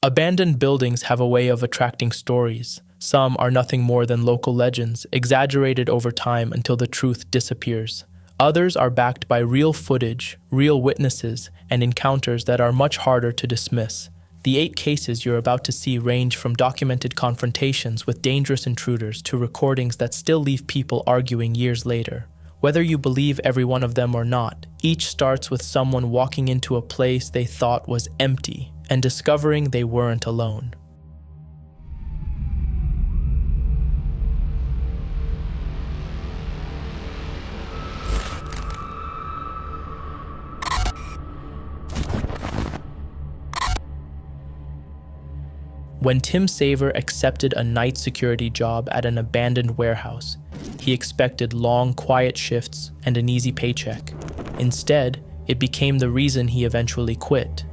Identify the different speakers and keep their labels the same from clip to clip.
Speaker 1: Abandoned buildings have a way of attracting stories. Some are nothing more than local legends, exaggerated over time until the truth disappears. Others are backed by real footage, real witnesses, and encounters that are much harder to dismiss. The 8 cases you're about to see range from documented confrontations with dangerous intruders to recordings that still leave people arguing years later. Whether you believe every one of them or not, each starts with someone walking into a place they thought was empty and discovering they weren't alone. When Tim Saver accepted a night security job at an abandoned warehouse, he expected long, quiet shifts and an easy paycheck. Instead, it became the reason he eventually quit.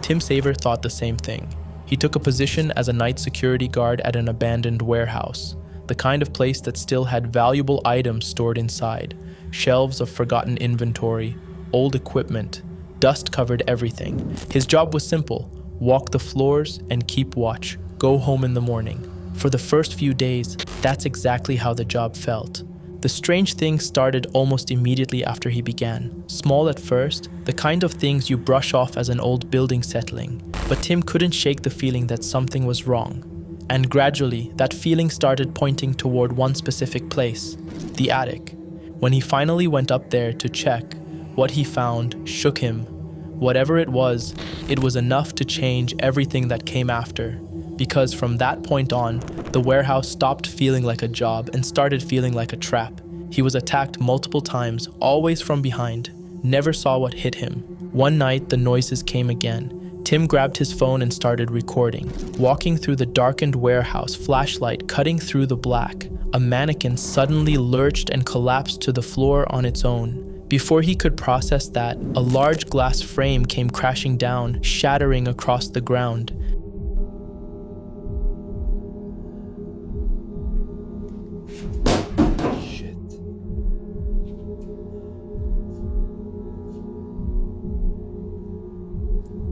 Speaker 1: Tim Saver thought the same thing. He took a position as a night security guard at an abandoned warehouse, the kind of place that still had valuable items stored inside, shelves of forgotten inventory, old equipment, dust covered everything. His job was simple: walk the floors and keep watch, go home in the morning. For the first few days, that's exactly how the job felt. The strange thing started almost immediately after he began. Small at first, the kind of things you brush off as an old building settling. But Tim couldn't shake the feeling that something was wrong. And gradually, that feeling started pointing toward one specific place, the attic. When he finally went up there to check, what he found shook him. Whatever it was enough to change everything that came after. Because from that point on, the warehouse stopped feeling like a job and started feeling like a trap. He was attacked multiple times, always from behind, never saw what hit him. One night, the noises came again. Tim grabbed his phone and started recording. Walking through the darkened warehouse, flashlight cutting through the black, a mannequin suddenly lurched and collapsed to the floor on its own. Before he could process that, a large glass frame came crashing down, shattering across the ground.
Speaker 2: Shit.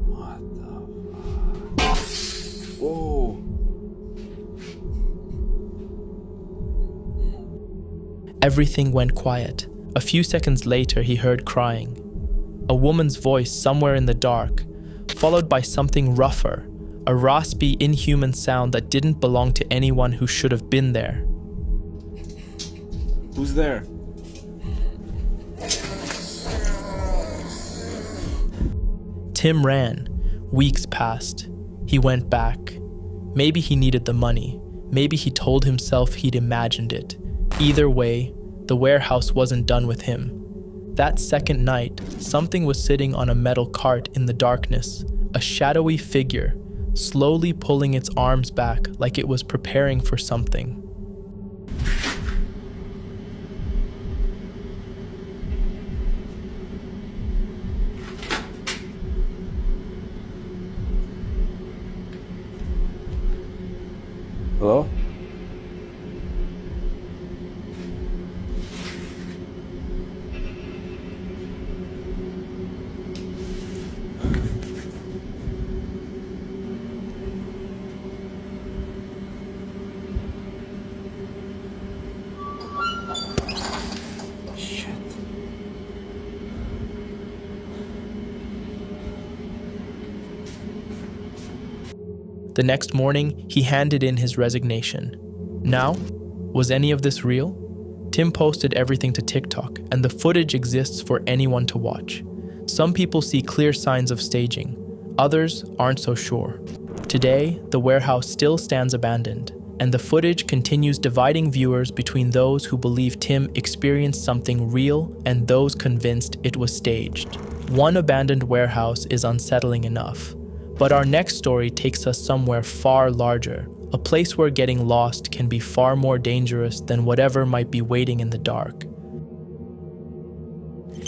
Speaker 2: What the fuck? Whoa.
Speaker 1: Everything went quiet. A few seconds later, he heard crying. A woman's voice somewhere in the dark, followed by something rougher, a raspy, inhuman sound that didn't belong to anyone who should have been there.
Speaker 2: Who's there?
Speaker 1: Tim ran. Weeks passed. He went back. Maybe he needed the money. Maybe he told himself he'd imagined it. Either way, the warehouse wasn't done with him. That second night, something was sitting on a metal cart in the darkness, a shadowy figure, slowly pulling its arms back like it was preparing for something.
Speaker 2: Hello?
Speaker 1: The next morning, he handed in his resignation. Now, was any of this real? Tim posted everything to TikTok, and the footage exists for anyone to watch. Some people see clear signs of staging. Others aren't so sure. Today, the warehouse still stands abandoned, and the footage continues dividing viewers between those who believe Tim experienced something real and those convinced it was staged. One abandoned warehouse is unsettling enough. But our next story takes us somewhere far larger, a place where getting lost can be far more dangerous than whatever might be waiting in the dark.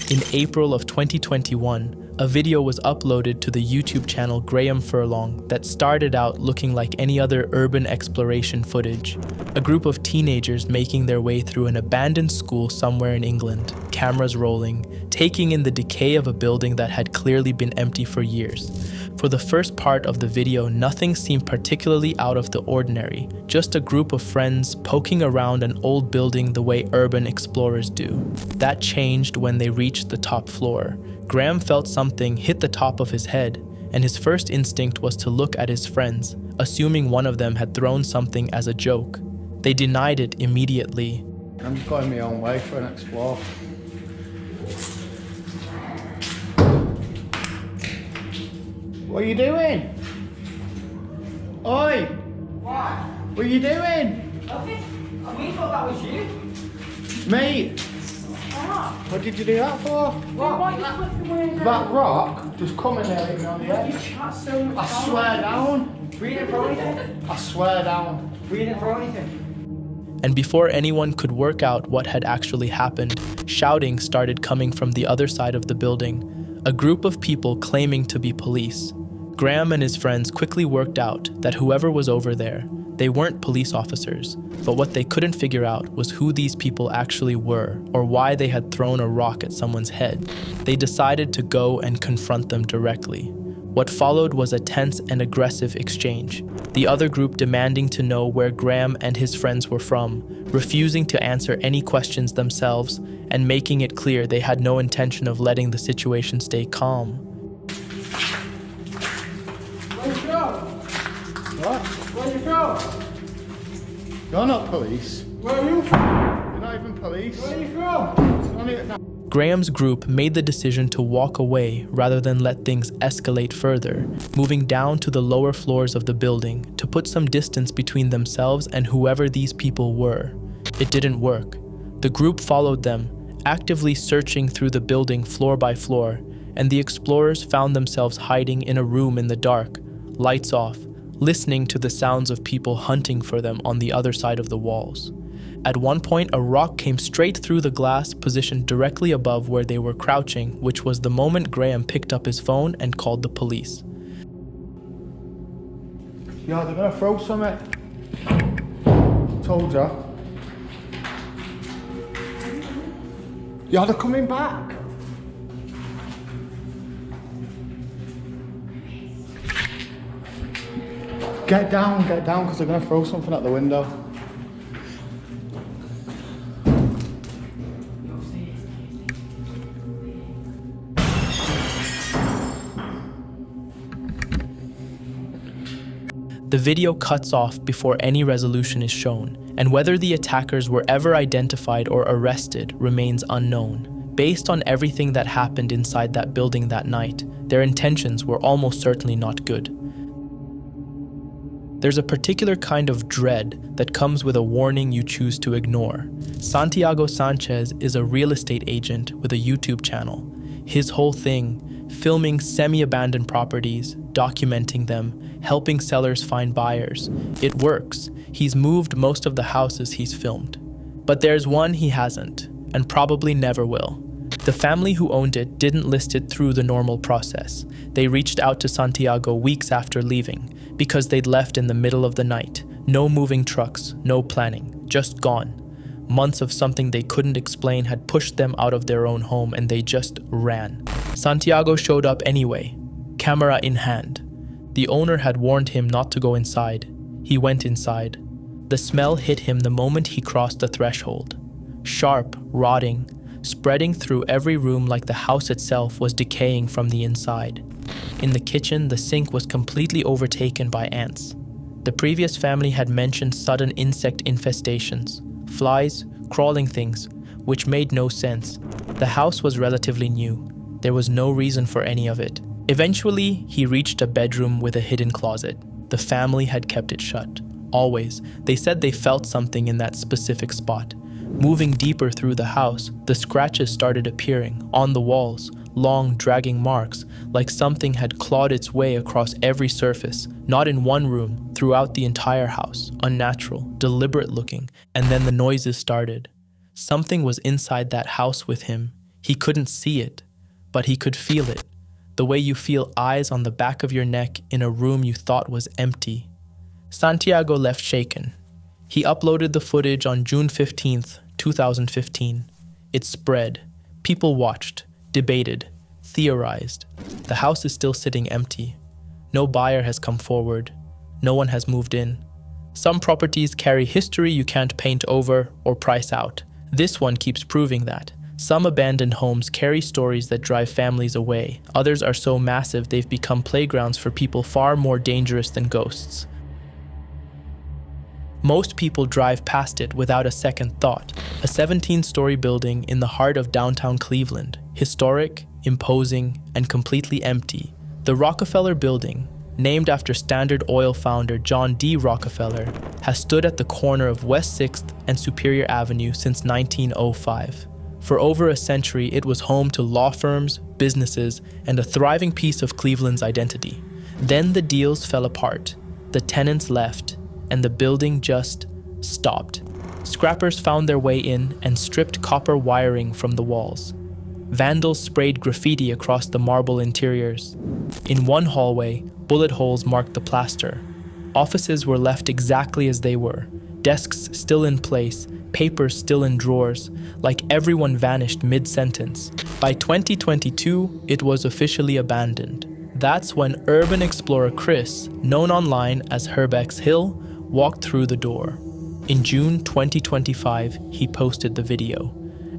Speaker 1: In April of 2021, a video was uploaded to the YouTube channel Graham Furlong that started out looking like any other urban exploration footage. A group of teenagers making their way through an abandoned school somewhere in England, cameras rolling, taking in the decay of a building that had clearly been empty for years. For the first part of the video, nothing seemed particularly out of the ordinary, just a group of friends poking around an old building the way urban explorers do. That changed when they reached the top floor. Graham felt something hit the top of his head, and his first instinct was to look at his friends, assuming one of them had thrown something as a joke. They denied it immediately.
Speaker 3: I'm just going my own way for an explore. What are you doing? Oi!
Speaker 4: What?
Speaker 3: What are you doing?
Speaker 4: Nothing. We thought that was you.
Speaker 3: Mate!
Speaker 4: What?
Speaker 3: What did you do that for?
Speaker 4: What?
Speaker 3: That rock just coming there hitting me on the
Speaker 4: You
Speaker 3: head.
Speaker 4: chat so much.
Speaker 3: I swear down.
Speaker 4: We didn't throw anything.
Speaker 3: I swear down.
Speaker 4: We didn't throw anything.
Speaker 1: And before anyone could work out what had actually happened, shouting started coming from the other side of the building, a group of people claiming to be police. Graham and his friends quickly worked out that whoever was over there, they weren't police officers, but what they couldn't figure out was who these people actually were or why they had thrown a rock at someone's head. They decided to go and confront them directly. What followed was a tense and aggressive exchange, the other group demanding to know where Graham and his friends were from, refusing to answer any questions themselves, and making it clear they had no intention of letting the situation stay calm.
Speaker 4: Where'd you go?
Speaker 3: What?
Speaker 4: Where'd you go?
Speaker 3: You're not police.
Speaker 4: Where are you from?
Speaker 3: You're not even police.
Speaker 4: Where are you from?
Speaker 3: Only at night.
Speaker 1: Graham's group made the decision to walk away rather than let things escalate further, moving down to the lower floors of the building to put some distance between themselves and whoever these people were. It didn't work. The group followed them, actively searching through the building floor by floor, and the explorers found themselves hiding in a room in the dark, lights off, listening to the sounds of people hunting for them on the other side of the walls. At one point, a rock came straight through the glass, positioned directly above where they were crouching, which was the moment Graham picked up his phone and called the police.
Speaker 3: Yeah, they're gonna throw something. Told ya. Yeah, they're coming back. Get down, because they're gonna throw something at the window.
Speaker 1: The video cuts off before any resolution is shown, and whether the attackers were ever identified or arrested remains unknown. Based on everything that happened inside that building that night, their intentions were almost certainly not good. There's a particular kind of dread that comes with a warning you choose to ignore. Santiago Sanchez is a real estate agent with a YouTube channel. His whole thing, filming semi-abandoned properties, documenting them, helping sellers find buyers. It works. He's moved most of the houses he's filmed. But there's one he hasn't, and probably never will. The family who owned it didn't list it through the normal process. They reached out to Santiago weeks after leaving, because they'd left in the middle of the night. No moving trucks, no planning, just gone. Months of something they couldn't explain had pushed them out of their own home, and they just ran. Santiago showed up anyway, camera in hand. The owner had warned him not to go inside. He went inside. The smell hit him the moment he crossed the threshold. Sharp, rotting, spreading through every room like the house itself was decaying from the inside. In the kitchen, the sink was completely overtaken by ants. The previous family had mentioned sudden insect infestations, flies, crawling things, which made no sense. The house was relatively new. There was no reason for any of it. Eventually, he reached a bedroom with a hidden closet. The family had kept it shut. Always. They said they felt something in that specific spot. Moving deeper through the house, the scratches started appearing on the walls, long dragging marks, like something had clawed its way across every surface, not in one room, throughout the entire house, unnatural, deliberate looking, and then the noises started. Something was inside that house with him. He couldn't see it, but he could feel it. The way you feel eyes on the back of your neck in a room you thought was empty. Santiago left shaken. He uploaded the footage on June 15th, 2015. It spread, People watched, debated, theorized. The house is still sitting empty. No buyer has come forward. No one has moved in. Some properties carry history you can't paint over or price out. This one keeps proving that. Some abandoned homes carry stories that drive families away. Others are so massive they've become playgrounds for people far more dangerous than ghosts. Most people drive past it without a second thought. A 17-story building in the heart of downtown Cleveland. Historic, imposing, and completely empty. The Rockefeller Building, named after Standard Oil founder John D. Rockefeller, has stood at the corner of West 6th and Superior Avenue since 1905. For over a century, it was home to law firms, businesses, and a thriving piece of Cleveland's identity. Then the deals fell apart, the tenants left, and the building just stopped. Scrappers found their way in and stripped copper wiring from the walls. Vandals sprayed graffiti across the marble interiors. In one hallway, bullet holes marked the plaster. Offices were left exactly as they were, desks still in place, papers still in drawers, like everyone vanished mid-sentence. By 2022, it was officially abandoned. That's when urban explorer Chris, known online as Herbex Hill, walked through the door. In June 2025, he posted the video.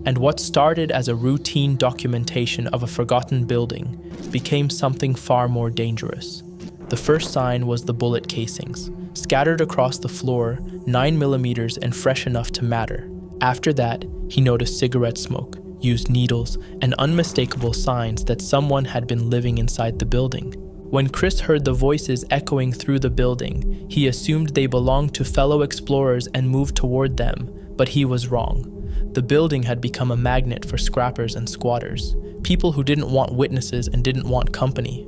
Speaker 1: And what started as a routine documentation of a forgotten building became something far more dangerous. The first sign was the bullet casings, scattered across the floor, 9mm and fresh enough to matter. After that, he noticed cigarette smoke, used needles, and unmistakable signs that someone had been living inside the building. When Chris heard the voices echoing through the building, he assumed they belonged to fellow explorers and moved toward them, but he was wrong. The building had become a magnet for scrappers and squatters, people who didn't want witnesses and didn't want company.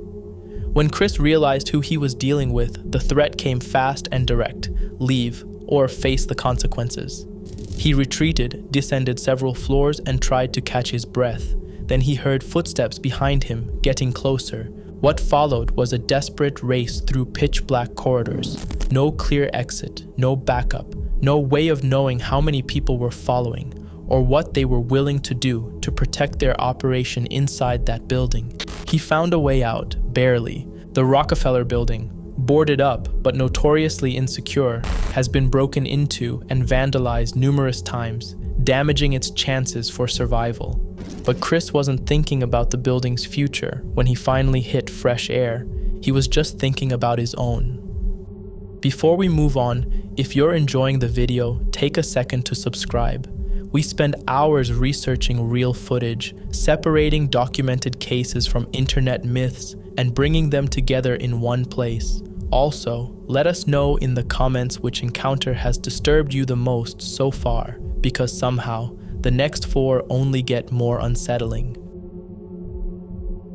Speaker 1: When Chris realized who he was dealing with, the threat came fast and direct: leave or face the consequences. He retreated, descended several floors, and tried to catch his breath. Then he heard footsteps behind him, getting closer. What followed was a desperate race through pitch-black corridors. No clear exit, no backup, no way of knowing how many people were following, or what they were willing to do to protect their operation inside that building. He found a way out, barely. The Rockefeller Building, boarded up but notoriously insecure, has been broken into and vandalized numerous times, damaging its chances for survival. But Chris wasn't thinking about the building's future when he finally hit fresh air. He was just thinking about his own. Before we move on, if you're enjoying the video, take a second to subscribe. We spend hours researching real footage, separating documented cases from internet myths, and bringing them together in one place. Also, let us know in the comments which encounter has disturbed you the most so far, because somehow, the next 4 only get more unsettling.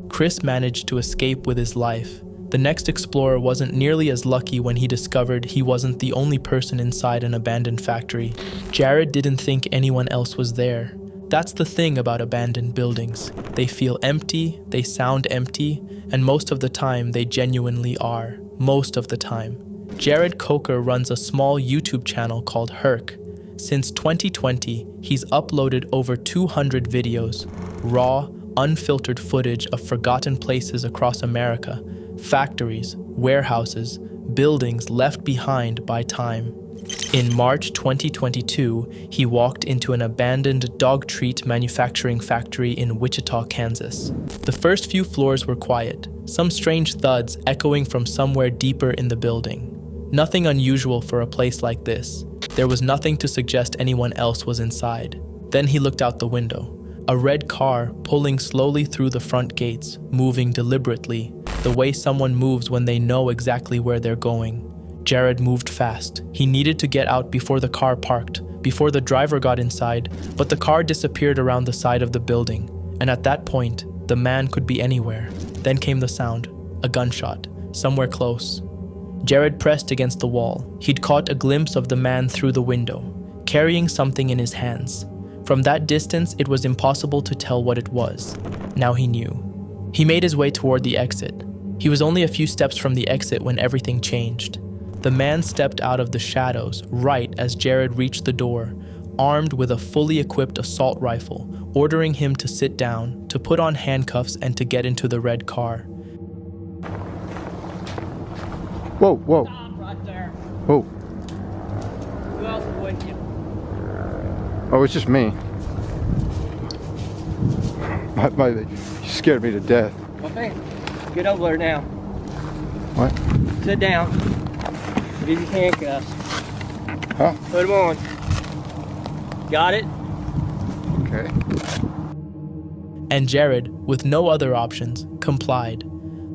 Speaker 1: Chris managed to escape with his life. The next explorer wasn't nearly as lucky when he discovered he wasn't the only person inside an abandoned factory. Jared didn't think anyone else was there. That's the thing about abandoned buildings. They feel empty, they sound empty, and most of the time they genuinely are. Most of the time. Jared Coker runs a small YouTube channel called Herc. Since 2020, he's uploaded over 200 videos, raw, unfiltered footage of forgotten places across America. Factories, warehouses, buildings left behind by time. In March 2022, he walked into an abandoned dog treat manufacturing factory in Wichita, Kansas. The first few floors were quiet, some strange thuds echoing from somewhere deeper in the building. Nothing unusual for a place like this. There was nothing to suggest anyone else was inside. Then he looked out the window. A red car pulling slowly through the front gates, moving deliberately, the way someone moves when they know exactly where they're going. Jared moved fast. He needed to get out before the car parked, before the driver got inside, but the car disappeared around the side of the building. And at that point, the man could be anywhere. Then came the sound, a gunshot, somewhere close. Jared pressed against the wall. He'd caught a glimpse of the man through the window, carrying something in his hands. From that distance, it was impossible to tell what it was. Now he knew. He made his way toward the exit. He was only a few steps from the exit when everything changed. The man stepped out of the shadows right as Jared reached the door, armed with a fully equipped assault rifle, ordering him to sit down, to put on handcuffs, and to get into the red car.
Speaker 3: Whoa, whoa.
Speaker 5: Stop right there.
Speaker 3: Whoa.
Speaker 5: Who else is with you?
Speaker 3: Oh, it's just me. You scared me to death.
Speaker 5: Okay. Get over there now.
Speaker 3: What?
Speaker 5: Sit down. Give you handcuffs.
Speaker 3: Huh?
Speaker 5: Put them on. Got it?
Speaker 3: Okay.
Speaker 1: And Jared, with no other options, complied.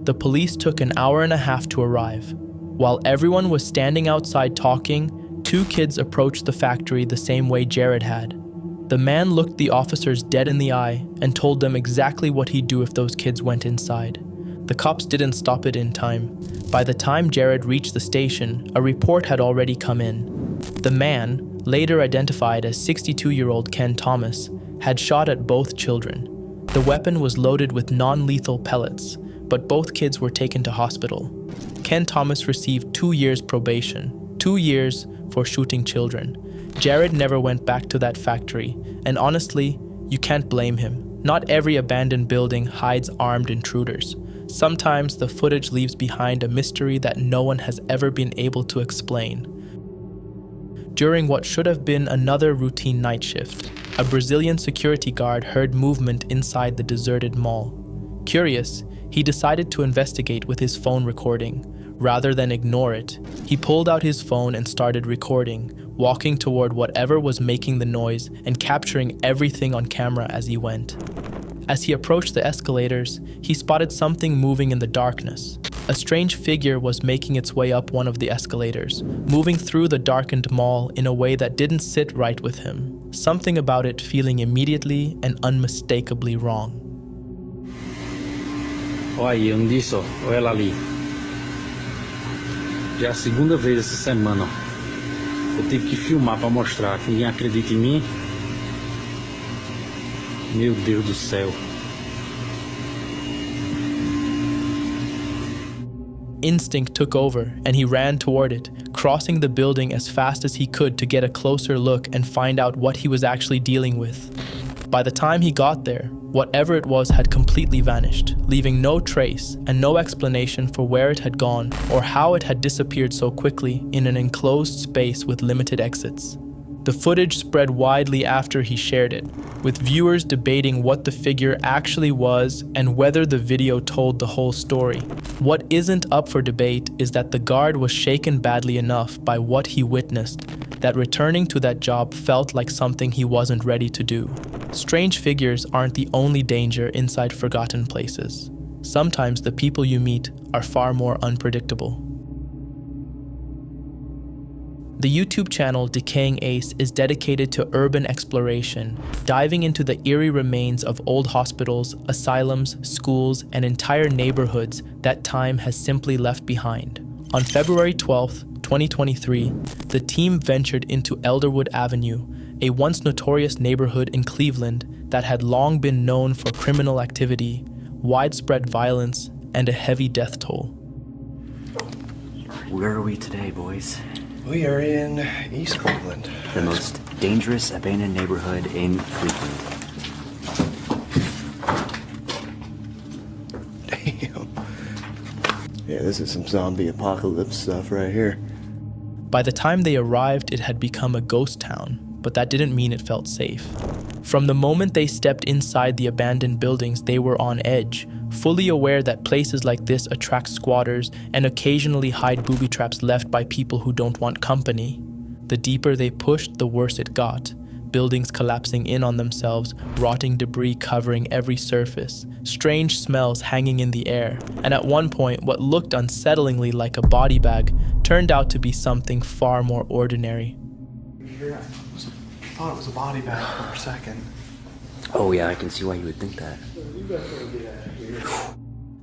Speaker 1: The police took an hour and a half to arrive. While everyone was standing outside talking, 2 kids approached the factory the same way Jared had. The man looked the officers dead in the eye and told them exactly what he'd do if those kids went inside. The cops didn't stop it in time. By the time Jared reached the station, a report had already come in. The man, later identified as 62-year-old Ken Thomas, had shot at both children. The weapon was loaded with non-lethal pellets, but both kids were taken to hospital. Ken Thomas received 2 years probation, 2 years for shooting children. Jared never went back to that factory, and honestly, you can't blame him. Not every abandoned building hides armed intruders. Sometimes the footage leaves behind a mystery that no one has ever been able to explain. During what should have been another routine night shift, a Brazilian security guard heard movement inside the deserted mall. Curious, he decided to investigate with his phone recording. Rather than ignore it, he pulled out his phone and started recording, walking toward whatever was making the noise and capturing everything on camera as he went. As he approached the escalators, he spotted something moving in the darkness. A strange figure was making its way up one of the escalators, moving through the darkened mall in a way that didn't sit right with him, something about it feeling immediately and unmistakably wrong.
Speaker 6: Olha aí, eu não disse, ó, olha ela ali. Já é a segunda vez essa semana, ó. Eu tive que filmar para mostrar, que ninguém acredita em mim. Meu Deus do céu.
Speaker 1: Instinct took over, and he ran toward it, crossing the building as fast as he could to get a closer look and find out what he was actually dealing with. By the time he got there, whatever it was had completely vanished, leaving no trace and no explanation for where it had gone or how it had disappeared so quickly in an enclosed space with limited exits. The footage spread widely after he shared it, with viewers debating what the figure actually was and whether the video told the whole story. What isn't up for debate is that the guard was shaken badly enough by what he witnessed that returning to that job felt like something he wasn't ready to do. Strange figures aren't the only danger inside forgotten places. Sometimes the people you meet are far more unpredictable. The YouTube channel Decaying Ace is dedicated to urban exploration, diving into the eerie remains of old hospitals, asylums, schools, and entire neighborhoods that time has simply left behind. On February 12th, 2023, the team ventured into Elderwood Avenue, a once notorious neighborhood in Cleveland that had long been known for criminal activity, widespread violence, and a heavy death toll.
Speaker 7: Where are we today, boys?
Speaker 2: We are in East Cleveland.
Speaker 7: The most dangerous abandoned neighborhood in Cleveland.
Speaker 2: Damn. Yeah, this is some zombie apocalypse stuff right here.
Speaker 1: By the time they arrived, it had become a ghost town, but that didn't mean it felt safe. From the moment they stepped inside the abandoned buildings, they were on edge, fully aware that places like this attract squatters and occasionally hide booby traps left by people who don't want company. The deeper they pushed, the worse it got. Buildings collapsing in on themselves, rotting debris covering every surface, strange smells hanging in the air, and at one point, what looked unsettlingly like a body bag turned out to be something far more ordinary.
Speaker 3: I thought it was a body bag for a second.
Speaker 7: Oh yeah, I can see why you would think that.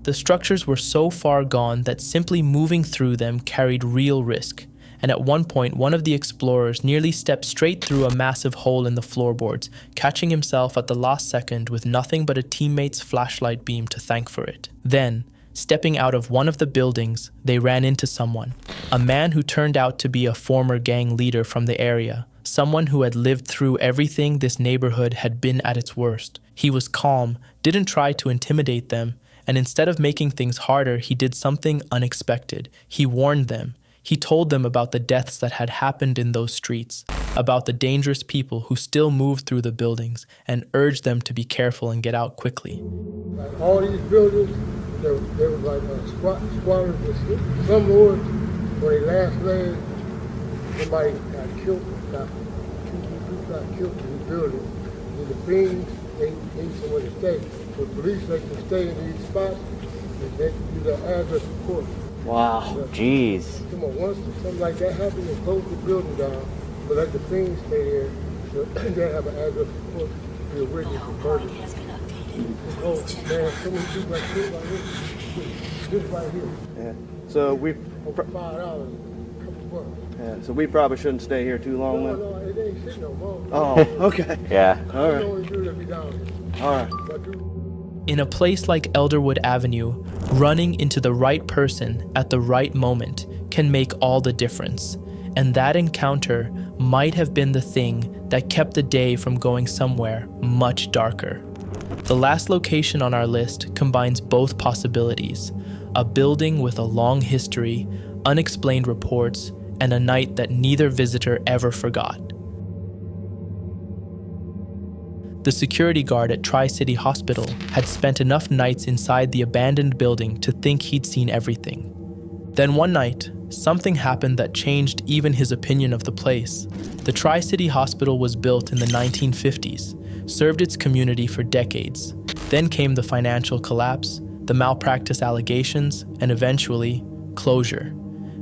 Speaker 1: The structures were so far gone that simply moving through them carried real risk, and at one point one of the explorers nearly stepped straight through a massive hole in the floorboards, catching himself at the last second with nothing but a teammate's flashlight beam to thank for it. Then, stepping out of one of the buildings, they ran into someone, a man who turned out to be a former gang leader from the area, someone who had lived through everything this neighborhood had been at its worst. He was calm, didn't try to intimidate them, and instead of making things harder, he did something unexpected. He warned them. He told them about the deaths that had happened in those streets, about the dangerous people who still moved through the buildings, and urged them to be careful and get out quickly.
Speaker 4: Like all these buildings, they were like squatters. Some lords, when they last landed, somebody got killed, two people got killed in the building. And the fiends, they need somewhere to stay. So police, they can stay in these spots, and they can do their address report.
Speaker 7: Wow, jeez.
Speaker 4: Come on, once something like that happens, they close the building down, but let the fiends stay there, so they have an address report, be a witness for murder. Oh, man, so many people like this right here. This right here.
Speaker 2: Yeah. So we.
Speaker 4: Over $5, couple bucks.
Speaker 2: Yeah. So we probably shouldn't stay here too long.
Speaker 4: No, it ain't shit no more.
Speaker 2: Oh, okay.
Speaker 7: Yeah.
Speaker 2: All
Speaker 4: You
Speaker 2: right.
Speaker 4: only do that be down here.
Speaker 2: All right.
Speaker 4: But dude,
Speaker 1: In a place like Elderwood Avenue, running into the right person at the right moment can make all the difference. And that encounter might have been the thing that kept the day from going somewhere much darker. The last location on our list combines both possibilities: a building with a long history, unexplained reports, and a night that neither visitor ever forgot. The security guard at Tri-City Hospital had spent enough nights inside the abandoned building to think he'd seen everything. Then one night, something happened that changed even his opinion of the place. The Tri-City Hospital was built in the 1950s, served its community for decades. Then came the financial collapse, the malpractice allegations, and eventually, closure.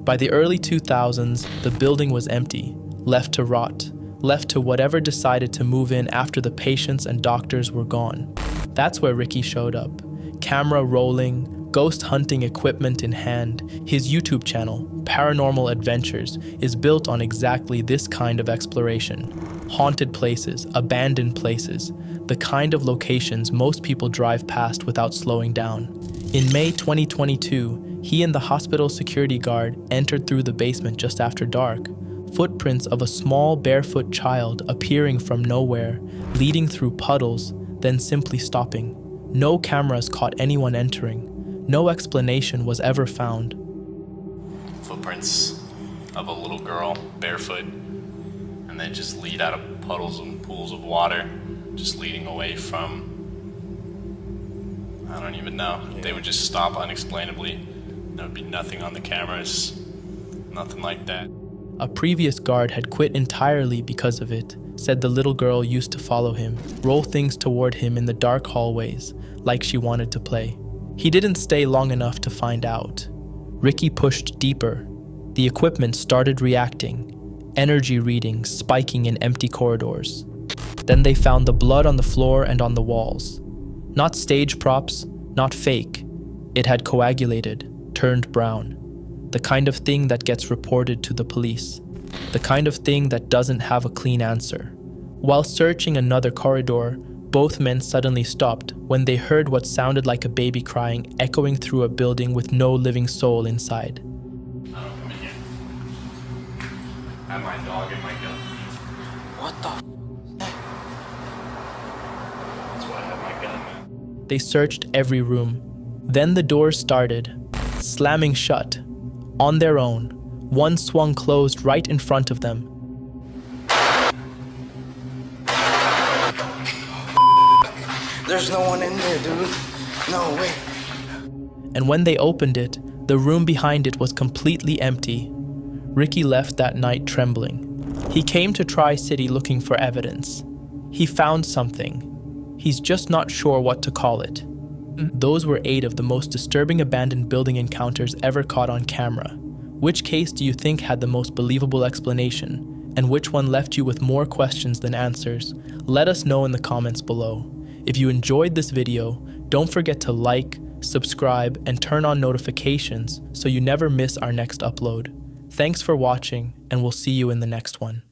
Speaker 1: By the early 2000s, the building was empty, left to rot, left to whatever decided to move in after the patients and doctors were gone. That's where Ricky showed up. Camera rolling, ghost hunting equipment in hand, his YouTube channel, Paranormal Adventures, is built on exactly this kind of exploration. Haunted places, abandoned places, the kind of locations most people drive past without slowing down. In May 2022, he and the hospital security guard entered through the basement just after dark. Footprints of a small barefoot child appearing from nowhere, leading through puddles, then simply stopping. No cameras caught anyone entering. No explanation was ever found.
Speaker 8: Footprints of a little girl, barefoot, and they just lead out of puddles and pools of water, just leading away from, I don't even know. They would just stop unexplainably. There would be nothing on the cameras, nothing like that.
Speaker 1: A previous guard had quit entirely because of it, said the little girl used to follow him, roll things toward him in the dark hallways, like she wanted to play. He didn't stay long enough to find out. Ricky pushed deeper. The equipment started reacting, energy readings spiking in empty corridors. Then they found the blood on the floor and on the walls. Not stage props, not fake. It had coagulated, turned brown. The kind of thing that gets reported to the police. The kind of thing that doesn't have a clean answer. While searching another corridor, both men suddenly stopped when they heard what sounded like a baby crying echoing through a building with no living soul inside.
Speaker 8: I don't come in here. I have my dog and my gun.
Speaker 7: What the?
Speaker 8: That's why I have my gun, man.
Speaker 1: They searched every room. Then the doors started, slamming shut. On their own, one swung closed right in front of them.
Speaker 2: There's no one in there, dude. No way.
Speaker 1: And when they opened it, the room behind it was completely empty. Ricky left that night trembling. He came to Tri-City looking for evidence. He found something. He's just not sure what to call it. Those were 8 of the most disturbing abandoned building encounters ever caught on camera. Which case do you think had the most believable explanation? And which one left you with more questions than answers? Let us know in the comments below. If you enjoyed this video, don't forget to like, subscribe, and turn on notifications so you never miss our next upload. Thanks for watching, and we'll see you in the next one.